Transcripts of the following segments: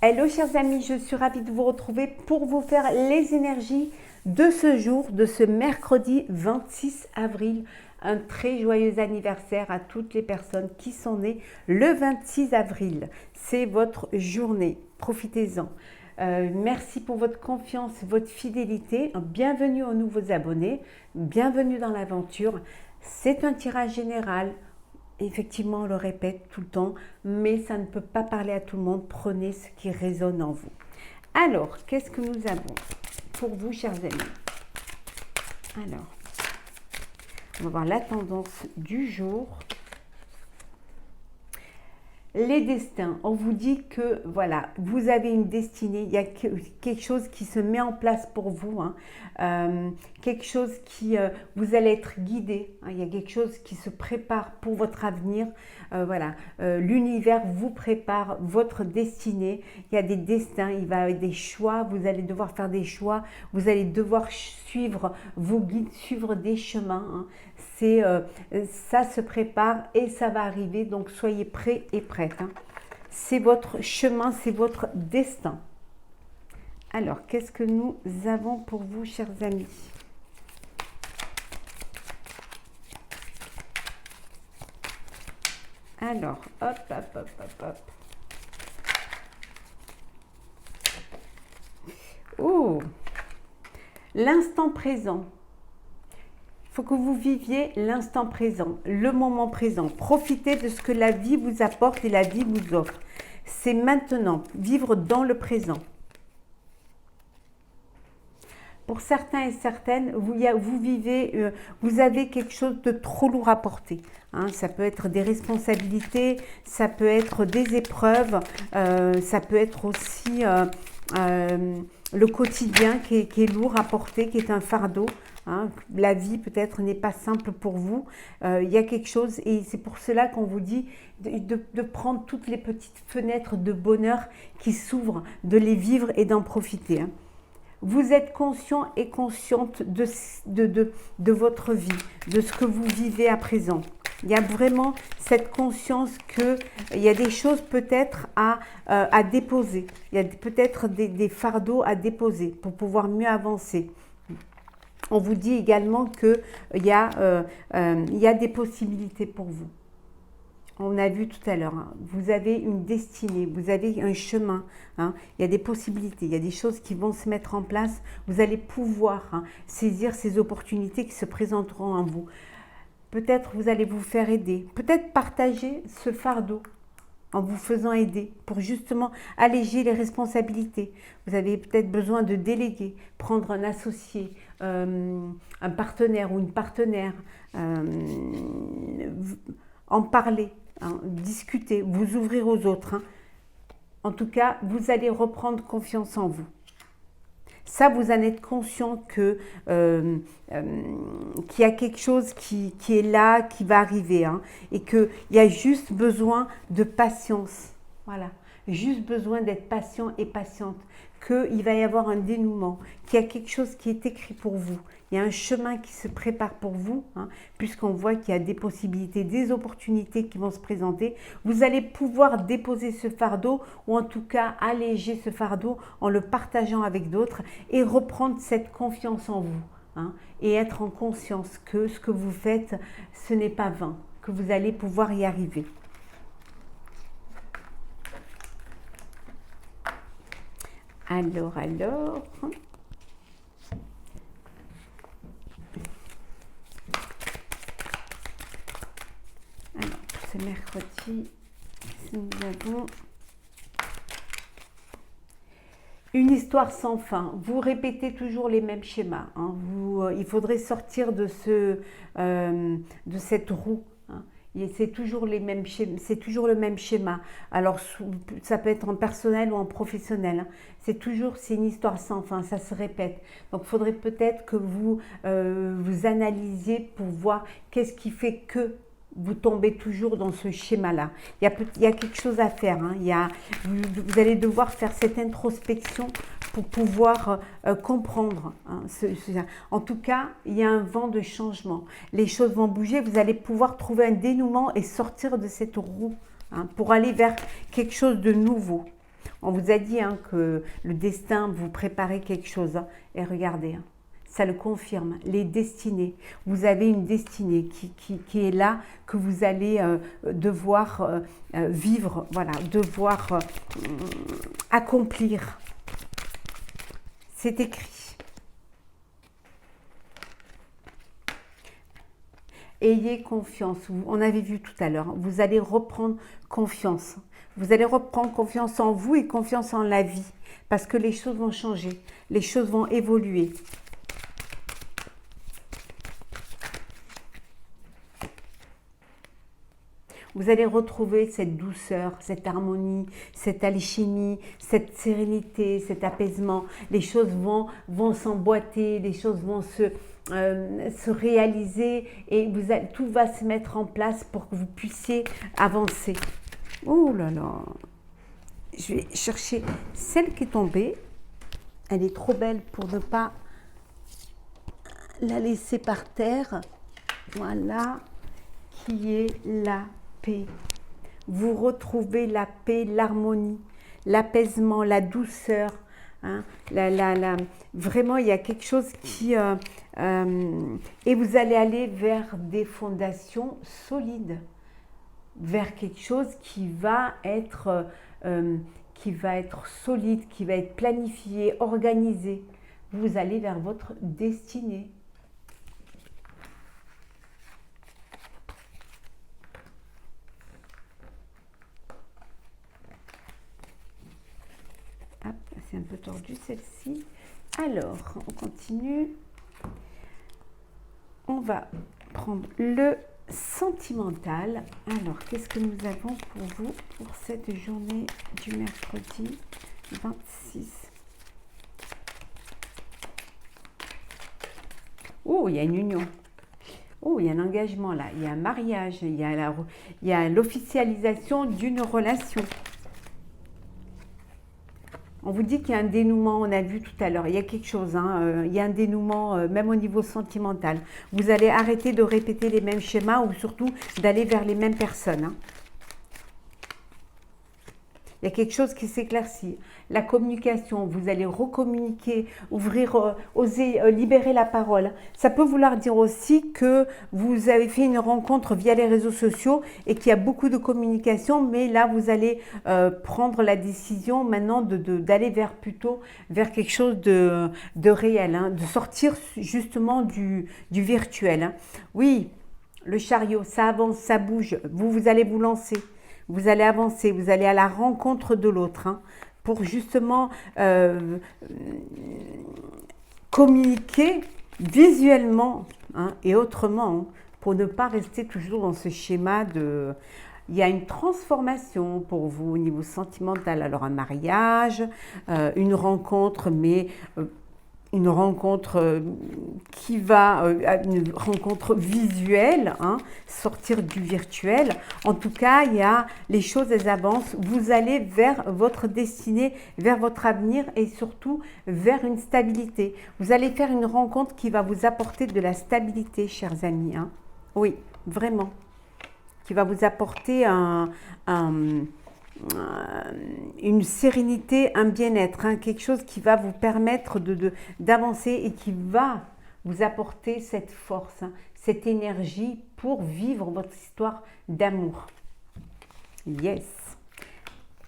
Hello chers amis, je suis ravie de vous retrouver pour vous faire les énergies de ce jour, de ce mercredi 26 avril. Un très joyeux anniversaire à toutes les personnes qui sont nées le 26 avril. C'est votre journée, profitez-en. Merci pour votre confiance, votre fidélité. Bienvenue aux nouveaux abonnés, bienvenue dans l'aventure. C'est un tirage général. Effectivement, on le répète tout le temps, mais ça ne peut pas parler à tout le monde. Prenez ce qui résonne en vous. Alors, qu'est-ce que nous avons pour vous, chers amis? Alors, on va voir la tendance du jour. Les destins, on vous dit que voilà, vous avez une destinée, il y a quelque chose qui se met en place pour vous, quelque chose qui, vous allez être guidé, il y a quelque chose qui se prépare pour votre avenir, voilà, l'univers vous prépare votre destinée, il y a des destins, il va y avoir des choix, vous allez devoir faire des choix, vous allez devoir suivre vos guides, suivre des chemins, ça se prépare et ça va arriver, donc soyez prêts et prêtes. C'est votre chemin, c'est votre destin. Alors, qu'est-ce que nous avons pour vous, chers amis? Alors, hop, hop, hop, hop, hop. Oh, l'instant présent. Il faut que vous viviez l'instant présent, le moment présent. Profitez de ce que la vie vous apporte et la vie vous offre. C'est maintenant, vivre dans le présent. Pour certains et certaines, vous vivez, vous avez quelque chose de trop lourd à porter. Ça peut être des responsabilités, ça peut être des épreuves, ça peut être aussi le quotidien qui est lourd à porter, qui est un fardeau. La vie peut-être n'est pas simple pour vous. Il y a quelque chose et c'est pour cela qu'on vous dit de prendre toutes les petites fenêtres de bonheur qui s'ouvrent, de les vivre et d'en profiter. Vous êtes conscient et consciente de votre vie, de ce que vous vivez à présent. Il y a vraiment cette conscience qu'il y a des choses peut-être à déposer. Il y a peut-être des fardeaux à déposer pour pouvoir mieux avancer. On vous dit également qu'il y a des possibilités pour vous. On a vu tout à l'heure, vous avez une destinée, vous avez un chemin, il y a des possibilités, il y a des choses qui vont se mettre en place. Vous allez pouvoir saisir ces opportunités qui se présenteront en vous. Peut-être vous allez vous faire aider, peut-être partager ce fardeau en vous faisant aider pour justement alléger les responsabilités. Vous avez peut-être besoin de déléguer, prendre un associé, un partenaire ou une partenaire, en parler, discuter, vous ouvrir aux autres. En tout cas, vous allez reprendre confiance en vous. Ça, vous en êtes conscient qu'il y a quelque chose qui est là, qui va arriver, et qu'il y a juste besoin de patience. Voilà, juste besoin d'être patient et patiente, qu'il va y avoir un dénouement, qu'il y a quelque chose qui est écrit pour vous. Il y a un chemin qui se prépare pour vous, puisqu'on voit qu'il y a des possibilités, des opportunités qui vont se présenter. Vous allez pouvoir déposer ce fardeau ou en tout cas alléger ce fardeau en le partageant avec d'autres et reprendre cette confiance en vous et être en conscience que ce que vous faites, ce n'est pas vain, que vous allez pouvoir y arriver. Alors, ce mercredi, nous avons une histoire sans fin. Vous répétez toujours les mêmes schémas. Il faudrait sortir de cette roue. C'est toujours c'est toujours le même schéma. Alors, ça peut être en personnel ou en professionnel. C'est une histoire sans fin, ça se répète. Donc, il faudrait peut-être que vous analysiez pour voir qu'est-ce qui fait que vous tombez toujours dans ce schéma-là. Il y a quelque chose à faire. Vous allez devoir faire cette introspection pour pouvoir comprendre. En tout cas, il y a un vent de changement. Les choses vont bouger. Vous allez pouvoir trouver un dénouement et sortir de cette roue pour aller vers quelque chose de nouveau. On vous a dit hein, que le destin vous préparait quelque chose. Hein, et regardez, hein, ça le confirme. Les destinées. Vous avez une destinée qui est là, que vous allez devoir vivre, voilà, devoir accomplir. C'est écrit. Ayez confiance. On avait vu tout à l'heure. Vous allez reprendre confiance. Vous allez reprendre confiance en vous et confiance en la vie. Parce que les choses vont changer. Les choses vont évoluer. Vous allez retrouver cette douceur, cette harmonie, cette alchimie, cette sérénité, cet apaisement. Les choses vont s'emboîter, les choses vont se réaliser et tout va se mettre en place pour que vous puissiez avancer. Oh là là! Je vais chercher celle qui est tombée. Elle est trop belle pour ne pas la laisser par terre. Voilà, qui est la paix. Vous retrouvez la paix, l'harmonie, l'apaisement, la douceur. Hein, vraiment, il y a quelque chose qui... et vous allez aller vers des fondations solides, vers quelque chose qui va être solide, qui va être planifié, organisé. Vous allez vers votre destinée. C'est un peu tordu celle-ci. Alors, on continue. On va prendre le sentimental. Alors, qu'est-ce que nous avons pour vous pour cette journée du mercredi 26? Oh, il y a une union. Oh, il y a un engagement là. Il y a un mariage. Il y a l'officialisation d'une relation. On vous dit qu'il y a un dénouement, on a vu tout à l'heure, il y a quelque chose, hein, il y a un dénouement même au niveau sentimental. Vous allez arrêter de répéter les mêmes schémas ou surtout d'aller vers les mêmes personnes. Hein. Il y a quelque chose qui s'éclaircit. La communication, vous allez recommuniquer, oser libérer la parole. Ça peut vouloir dire aussi que vous avez fait une rencontre via les réseaux sociaux et qu'il y a beaucoup de communication, mais là, vous allez prendre la décision maintenant d'aller plutôt vers quelque chose de réel, hein, de sortir justement du virtuel. Hein. Oui, le chariot, ça avance, ça bouge, vous allez vous lancer. Vous allez avancer, vous allez à la rencontre de l'autre hein, pour justement communiquer visuellement hein, et autrement hein, pour ne pas rester toujours dans ce schéma de... Il y a une transformation pour vous au niveau sentimental. Alors un mariage, une rencontre, mais... une rencontre qui va, une rencontre visuelle, hein, sortir du virtuel. En tout cas, les choses, elles avancent. Vous allez vers votre destinée, vers votre avenir et surtout vers une stabilité. Vous allez faire une rencontre qui va vous apporter de la stabilité, chers amis. Hein. Oui, vraiment. Qui va vous apporter une sérénité, un bien-être, hein, quelque chose qui va vous permettre d'avancer et qui va vous apporter cette force, hein, cette énergie pour vivre votre histoire d'amour. Yes.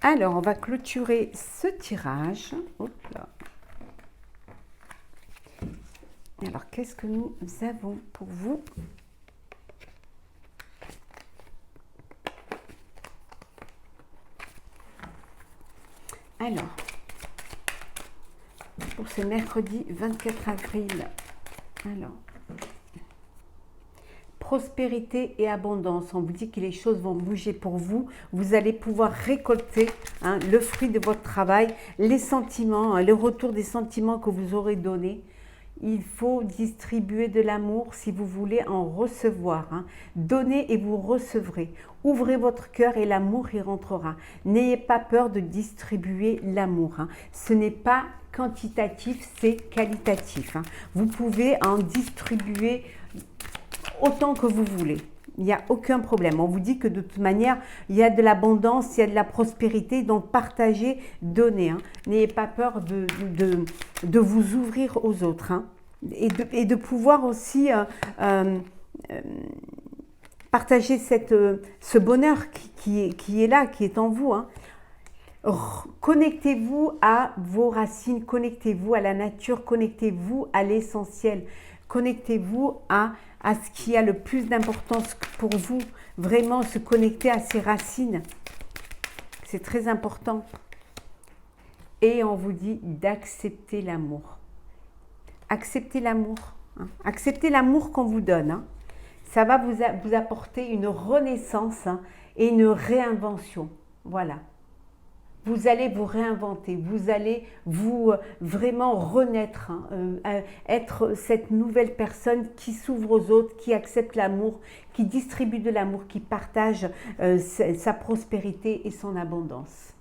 Alors, on va clôturer ce tirage. Hop là. Alors, qu'est-ce que nous avons pour vous ? Alors, pour ce mercredi 24 avril, alors, prospérité et abondance. On vous dit que les choses vont bouger pour vous. Vous allez pouvoir récolter hein, le fruit de votre travail, les sentiments, hein, le retour des sentiments que vous aurez donnés. Il faut distribuer de l'amour si vous voulez en recevoir. Hein. Donnez et vous recevrez. Ouvrez votre cœur et l'amour y rentrera. N'ayez pas peur de distribuer l'amour. Hein. Ce n'est pas quantitatif, c'est qualitatif. Hein. Vous pouvez en distribuer autant que vous voulez. Il n'y a aucun problème. On vous dit que de toute manière, il y a de l'abondance, il y a de la prospérité. Donc, partagez, donnez. Hein. N'ayez pas peur de vous ouvrir aux autres. Hein. Et de pouvoir aussi partager ce bonheur qui est là, qui est en vous. Hein. Connectez-vous à vos racines, connectez-vous à la nature, connectez-vous à l'essentiel, connectez-vous à ce qui a le plus d'importance pour vous, vraiment se connecter à ses racines, c'est très important. Et on vous dit d'accepter l'amour. Acceptez l'amour, hein. Acceptez l'amour qu'on vous donne, hein. Ça va vous apporter une renaissance, hein, et une réinvention, voilà. Vous allez vous réinventer, vous allez vous vraiment renaître, hein, être cette nouvelle personne qui s'ouvre aux autres, qui accepte l'amour, qui distribue de l'amour, qui partage sa prospérité et son abondance.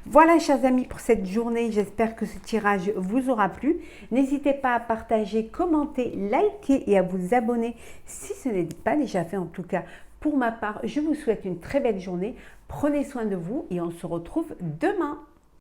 Voilà, chers amis, pour cette journée. J'espère que ce tirage vous aura plu. N'hésitez pas à partager, commenter, liker et à vous abonner si ce n'est pas déjà fait en tout cas. Pour ma part, je vous souhaite une très belle journée. Prenez soin de vous et on se retrouve demain.